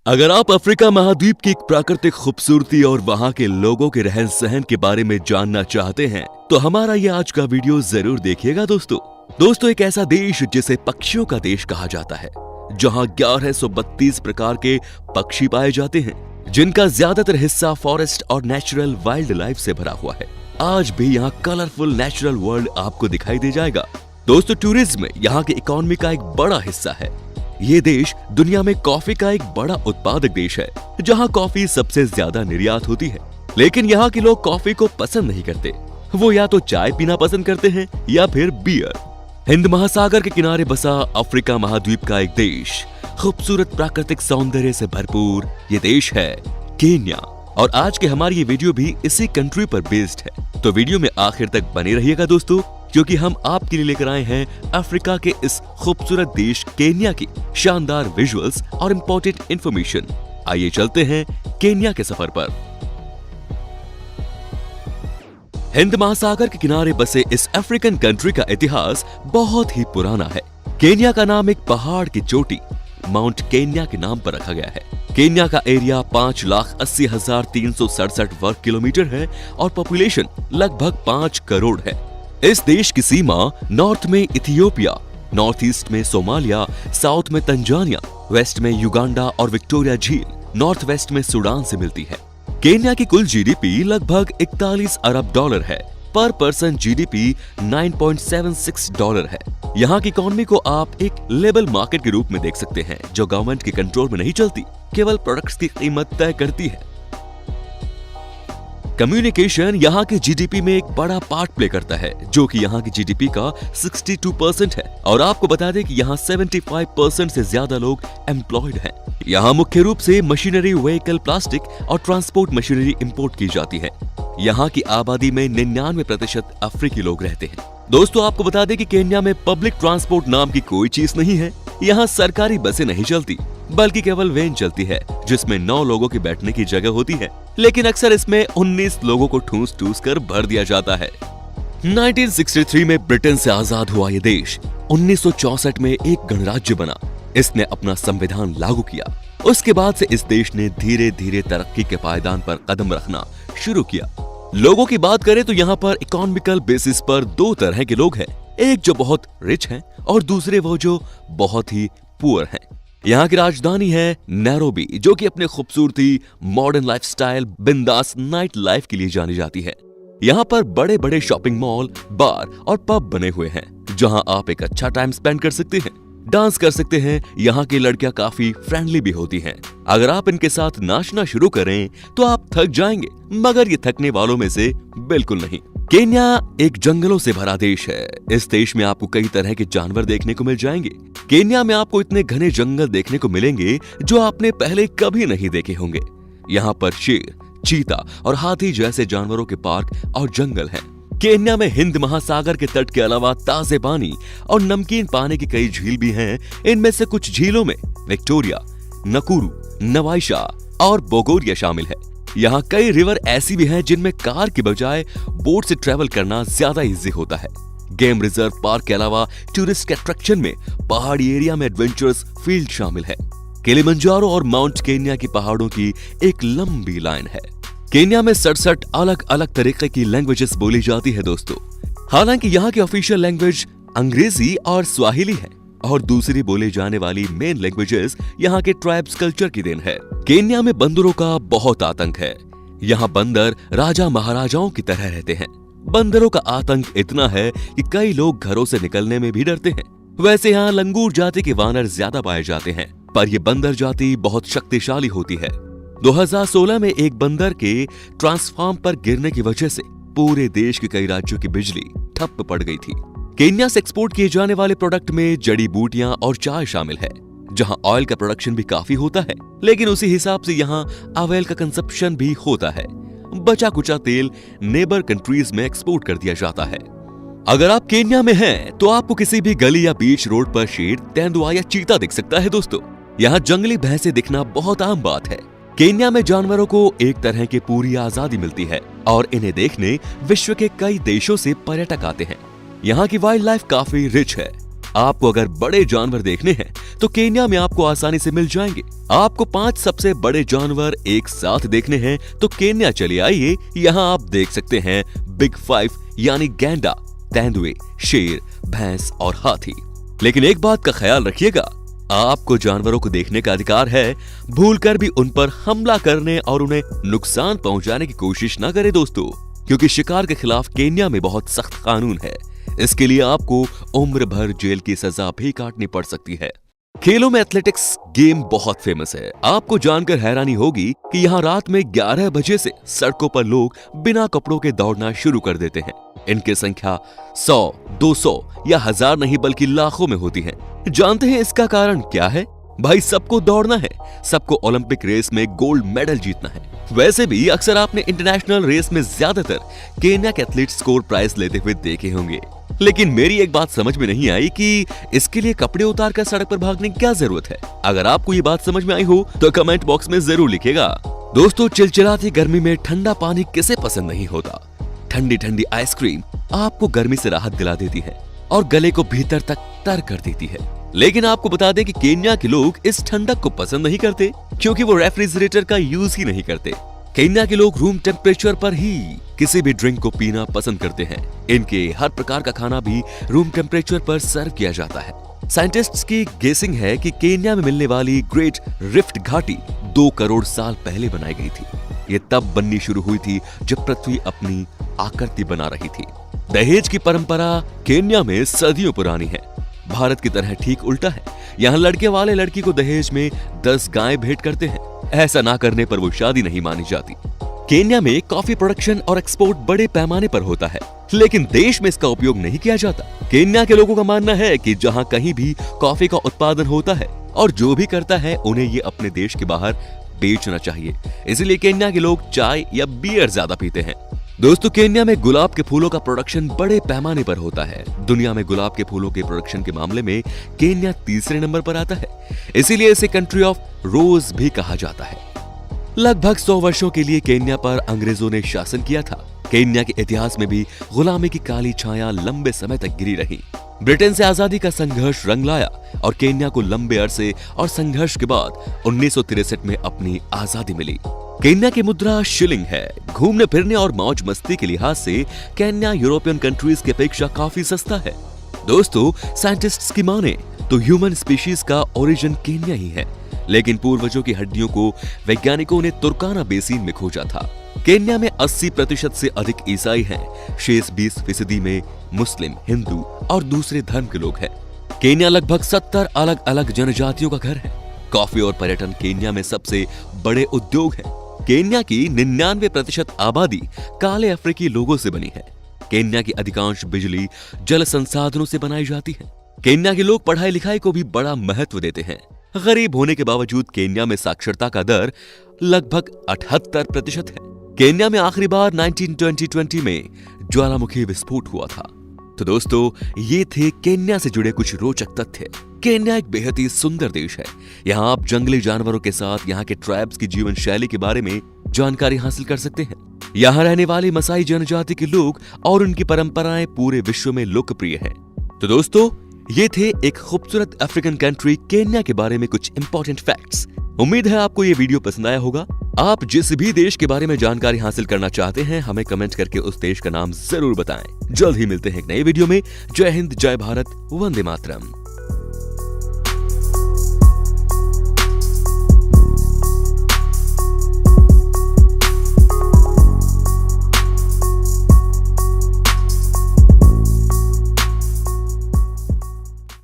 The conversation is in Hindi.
अगर आप अफ्रीका महाद्वीप की एक प्राकृतिक खूबसूरती और वहाँ के लोगों के रहन सहन के बारे में जानना चाहते हैं तो हमारा ये आज का वीडियो जरूर देखिएगा दोस्तों एक ऐसा देश जिसे पक्षियों का देश कहा जाता है, जहाँ 1132 प्रकार के पक्षी पाए जाते हैं, जिनका ज्यादातर हिस्सा फॉरेस्ट और नेचुरल वाइल्ड लाइफ से भरा हुआ है। आज भी यहाँ कलरफुल नेचुरल वर्ल्ड आपको दिखाई दे जाएगा। दोस्तों टूरिज्म यहाँ की इकोनॉमी का एक बड़ा हिस्सा है। ये देश दुनिया में कॉफी का एक बड़ा उत्पादक देश है, जहाँ कॉफी सबसे ज्यादा निर्यात होती है। लेकिन यहाँ के लोग कॉफी को पसंद नहीं करते, वो या तो चाय पीना पसंद करते हैं या फिर बियर। हिंद महासागर के किनारे बसा अफ्रीका महाद्वीप का एक देश, खूबसूरत प्राकृतिक सौंदर्य से भरपूर ये देश है केन्या। और आज के हमारी ये वीडियो भी इसी कंट्री पर बेस्ड है, तो वीडियो में आखिर तक बने रहिएगा दोस्तों, क्योंकि हम आपके लिए लेकर आए हैं अफ्रीका के इस खूबसूरत देश केन्या की शानदार विजुअल्स और इम्पोर्टेंट इंफॉर्मेशन। आइए चलते हैं केन्या के सफर पर। हिंद महासागर के किनारे बसे इस अफ्रीकन कंट्री का इतिहास बहुत ही पुराना है। केन्या का नाम एक पहाड़ की चोटी माउंट केन्या के नाम पर रखा गया है। केन्या का एरिया 5,80,367 वर्ग किलोमीटर है और पॉपुलेशन लगभग 5 करोड़ है। इस देश की सीमा नॉर्थ में इथियोपिया, नॉर्थ ईस्ट में सोमालिया, साउथ में तंजानिया, वेस्ट में युगांडा और विक्टोरिया झील, नॉर्थ वेस्ट में सूडान से मिलती है। केन्या की कुल जीडीपी लगभग 41 अरब डॉलर है। पर पर्सन जीडीपी 9.76 डॉलर है। यहाँ की इकोनॉमी को आप एक लेबल मार्केट के रूप में देख सकते हैं, जो गवर्नमेंट के कंट्रोल में नहीं चलती, केवल प्रोडक्ट्स की कीमत तय करती है। कम्युनिकेशन यहाँ के जीडीपी में एक बड़ा पार्ट प्ले करता है, जो कि यहाँ की जीडीपी का 62% है। और आपको बता दें कि यहाँ 75% से ज्यादा लोग एम्प्लॉयड हैं। यहाँ मुख्य रूप से मशीनरी, व्हीकल, प्लास्टिक और ट्रांसपोर्ट मशीनरी इंपोर्ट की जाती है। यहाँ की आबादी में 99% अफ्रीकी लोग रहते हैं। दोस्तों आपको बता दें कि केन्या में पब्लिक ट्रांसपोर्ट नाम की कोई चीज नहीं है। यहाँ सरकारी बसें नहीं चलती, बल्कि केवल वैन चलती है, जिसमें 9 लोगों के बैठने की जगह होती है। लेकिन अक्सर इसमें 19 लोगों को ठूस कर भर दिया जाता है। 1963 में ब्रिटेन से आजाद हुआ ये देश 1964 में एक गणराज्य बना। इसने अपना संविधान लागू किया। उसके बाद से इस देश ने धीरे धीरे तरक्की के पायदान पर कदम रखना शुरू किया। लोगों की बात करें तो यहाँ पर इकोनॉमिकल बेसिस पर 2 तरह के लोग हैं, एक जो बहुत रिच हैं और दूसरे वो जो बहुत ही पुअर हैं। यहाँ की राजधानी है नैरोबी, जो कि अपने खूबसूरती, मॉडर्न लाइफस्टाइल, बिंदास नाइट लाइफ के लिए जानी जाती है। यहाँ पर बड़े बड़े शॉपिंग मॉल, बार और पब बने हुए हैं, जहाँ आप एक अच्छा टाइम स्पेंड कर सकते हैं, डांस कर सकते हैं। यहाँ की लड़कियां काफी फ्रेंडली भी होती हैं। अगर आप इनके साथ नाचना शुरू करें तो आप थक जाएंगे, मगर ये थकने वालों में से बिल्कुल नहीं। केन्या एक जंगलों से भरा देश है। इस देश में आपको कई तरह के जानवर देखने को मिल जाएंगे। केन्या में आपको इतने घने जंगल देखने को मिलेंगे जो आपने पहले कभी नहीं देखे होंगे। यहाँ पर शेर, चीता और हाथी जैसे जानवरों के पार्क और जंगल हैं। केन्या में हिंद महासागर के तट के अलावा ताजे पानी और नमकीन पानी की कई झील भी हैं। इनमें से कुछ झीलों में विक्टोरिया, नकुरू, नवाइशा और बोगोरिया शामिल है। यहाँ कई रिवर ऐसी भी हैं जिनमें कार की बजाय बोट से ट्रेवल करना ज्यादा इजी होता है। गेम रिजर्व पार्क के अलावा टूरिस्ट अट्रैक्शन में पहाड़ी एरिया में एडवेंचरस फील्ड शामिल है। किलिमंजारो और माउंट केन्या की पहाड़ों की एक लंबी लाइन है। केन्या में 67 अलग अलग तरीके की लैंग्वेजेस बोली जाती है दोस्तों। हालांकि यहाँ की ऑफिशियल लैंग्वेज अंग्रेजी और स्वाहिली है, और दूसरी बोले जाने वाली मेन लैंग्वेजेस यहाँ के ट्राइब्स कल्चर की देन है। केन्या में बंदरों का बहुत आतंक है। यहाँ बंदर राजा महाराजाओं की तरह रहते हैं। बंदरों का आतंक इतना है कि कई लोग घरों से निकलने में भी डरते हैं। वैसे यहाँ लंगूर जाति के वानर ज्यादा पाए जाते हैं, पर यह बंदर जाति बहुत शक्तिशाली होती है। 2016 में एक बंदर के ट्रांसफार्म पर गिरने की वजह से पूरे देश के कई राज्यों की बिजली ठप पड़ गई थी। केन्या से एक्सपोर्ट किए जाने वाले प्रोडक्ट में जड़ी बूटियां और चाय शामिल है, जहां ऑयल का प्रोडक्शन भी काफी होता है, लेकिन उसी हिसाब से यहां ऑयल का कंजप्शन भी होता है। बचा कुचा तेल नेबर कंट्रीज में एक्सपोर्ट कर दिया जाता है। अगर आप केन्या में हैं, तो आपको किसी भी गली या बीच रोड पर शेर, तेंदुआ या चीता दिख सकता है दोस्तों। यहाँ जंगली भैंसे दिखना बहुत आम बात है। केन्या में जानवरों को एक तरह की पूरी आजादी मिलती है और इन्हें देखने विश्व के कई देशों से पर्यटक आते हैं। यहाँ की वाइल्ड लाइफ काफी रिच है। आपको अगर बड़े जानवर देखने हैं तो केन्या में आपको आसानी से मिल जाएंगे। आपको 5 सबसे बड़े जानवर एक साथ देखने हैं तो केन्या चले आइए। यहाँ आप देख सकते हैं बिग 5 यानी गैंडा, तेंदुए, शेर, भैंस और हाथी। लेकिन एक बात का ख्याल रखिएगा, आपको जानवरों को देखने का अधिकार है, भूलकर भी उन पर हमला करने और उन्हें नुकसान पहुंचाने की कोशिश न करें दोस्तों, क्योंकि शिकार के खिलाफ केन्या में बहुत सख्त कानून है। इसके लिए आपको उम्र भर जेल की सजा भी काटनी पड़ सकती है। खेलों में एथलेटिक्स गेम बहुत फेमस है। आपको जानकर हैरानी होगी कि यहाँ रात में 11 बजे से सड़कों पर लोग बिना कपड़ों के दौड़ना शुरू कर देते हैं। इनकी संख्या 100, 200 या 1000 नहीं बल्कि लाखों में होती है। जानते हैं इसका कारण क्या है? भाई, सबको दौड़ना है, सबको ओलंपिक रेस में गोल्ड मेडल जीतना है। वैसे भी अक्सर आपने इंटरनेशनल रेस में ज्यादातर केन्या के एथलीट्स स्कोर प्राइज लेते हुए देखे होंगे। लेकिन मेरी एक बात समझ में नहीं आई कि इसके लिए कपड़े उतार कर सड़क पर भागने की क्या जरूरत है। अगर आपको ये बात समझ में आई हो तो कमेंट बॉक्स में जरूर लिखिएगा। दोस्तों, चिलचिलाती गर्मी में ठंडा पानी किसे पसंद नहीं होता। ठंडी ठंडी आइसक्रीम आपको गर्मी से राहत दिला देती है और गले को भीतर तक तर कर देती है। लेकिन आपको बता दें कि केन्या के लोग इस ठंडक को पसंद नहीं करते, क्योंकि वो रेफ्रिजरेटर का यूज ही नहीं करते। केन्या के लोग रूम टेम्परेचर पर ही किसी भी ड्रिंक को पीना पसंद करते हैं। इनके हर प्रकार का खाना भी रूम टेम्परेचर पर सर्व किया जाता है। साइंटिस्ट्स की गेसिंग है कि केन्या में मिलने वाली ग्रेट रिफ्ट घाटी 2 करोड़ साल पहले बनाई गई थी। ये तब बननी शुरू हुई थी जब पृथ्वी अपनी आकृति बना रही थी। दहेज की परंपरा केन्या में सदियों पुरानी है। भारत की तरह ठीक उल्टा है। यहाँ लड़के वाले लड़की को दहेज में 10 गायें भेंट करते हैं। ऐसा ना करने पर वो शादी नहीं मानी जाती। केन्या में कॉफी प्रोडक्शन और एक्सपोर्ट बड़े पैमाने पर होता है, लेकिन देश में इसका उपयोग नहीं किया जाता। केन्या के लोगों का मानना है कि जहाँ कहीं भी कॉफी का उत्पादन होता है और जो भी करता है उन्हें ये अपने देश के बाहर बेचना चाहिए। इसलिए केन्या के लोग चाय या बियर ज्यादा पीते हैं। दोस्तों, केन्या में गुलाब के फूलों का प्रोडक्शन बड़े पैमाने पर होता है। दुनिया में गुलाब के फूलों के प्रोडक्शन के मामले में केन्या तीसरे नंबर पर आता है। इसीलिए इसे कंट्री ऑफ रोज भी कहा जाता है। लगभग 100 वर्षों के लिए केन्या पर अंग्रेजों ने शासन किया था। केन्या के इतिहास में भी गुलामी की काली छाया लंबे समय तक गिरी रही। ब्रिटेन से आजादी का संघर्ष रंग लाया और केन्या को लंबे अरसे और संघर्ष के बाद 1963 में अपनी आजादी मिली। केन्या की मुद्रा शिलिंग है। घूमने फिरने और मौज मस्ती के लिहाज से केन्या यूरोपियन कंट्रीज की अपेक्षा काफी सस्ता है। दोस्तों, साइंटिस्ट्स की माने तो ह्यूमन स्पीशीज का ओरिजिन केन्या ही है, लेकिन पूर्वजों की हड्डियों को वैज्ञानिकों ने तुर्काना बेसिन में खोजा था। केन्या में 80% से अधिक ईसाई हैं। शेष 20% में मुस्लिम, हिंदू और दूसरे धर्म के लोग हैं। केन्या लगभग 70 अलग अलग जनजातियों का घर है। कॉफी और पर्यटन केन्या में सबसे बड़े उद्योग हैं। केन्या की 99% आबादी काले अफ्रीकी लोगों से बनी है। केन्या की अधिकांश बिजली जल संसाधनों से बनाई जाती है। केन्या के लोग पढ़ाई लिखाई को भी बड़ा महत्व देते हैं। गरीब होने के बावजूद केन्या में साक्षरता का दर लगभग 78% है। केन्या में आखिरी बार 2020 में ज्वालामुखी विस्फोट हुआ था। तो दोस्तों, ये थे केन्या से जुड़े कुछ रोचक तथ्य। केन्या एक बेहद ही सुंदर देश है। यहाँ आप जंगली जानवरों के साथ यहाँ के ट्राइब्स की जीवन शैली के बारे में जानकारी हासिल कर सकते हैं। यहाँ रहने वाली मसाई जनजाति के लोग और उनकी परंपराएं पूरे विश्व में लोकप्रिय हैं। तो दोस्तों, ये थे एक खूबसूरत अफ्रीकन कंट्री केन्या के बारे में कुछ इंपॉर्टेंट फैक्ट्स। उम्मीद है आपको ये वीडियो पसंद आया होगा। आप जिस भी देश के बारे में जानकारी हासिल करना चाहते हैं, हमें कमेंट करके उस देश का नाम जरूर बताएं। जल्द ही मिलते हैं एक नई वीडियो में। जय हिंद, जय भारत, वंदे मातरम।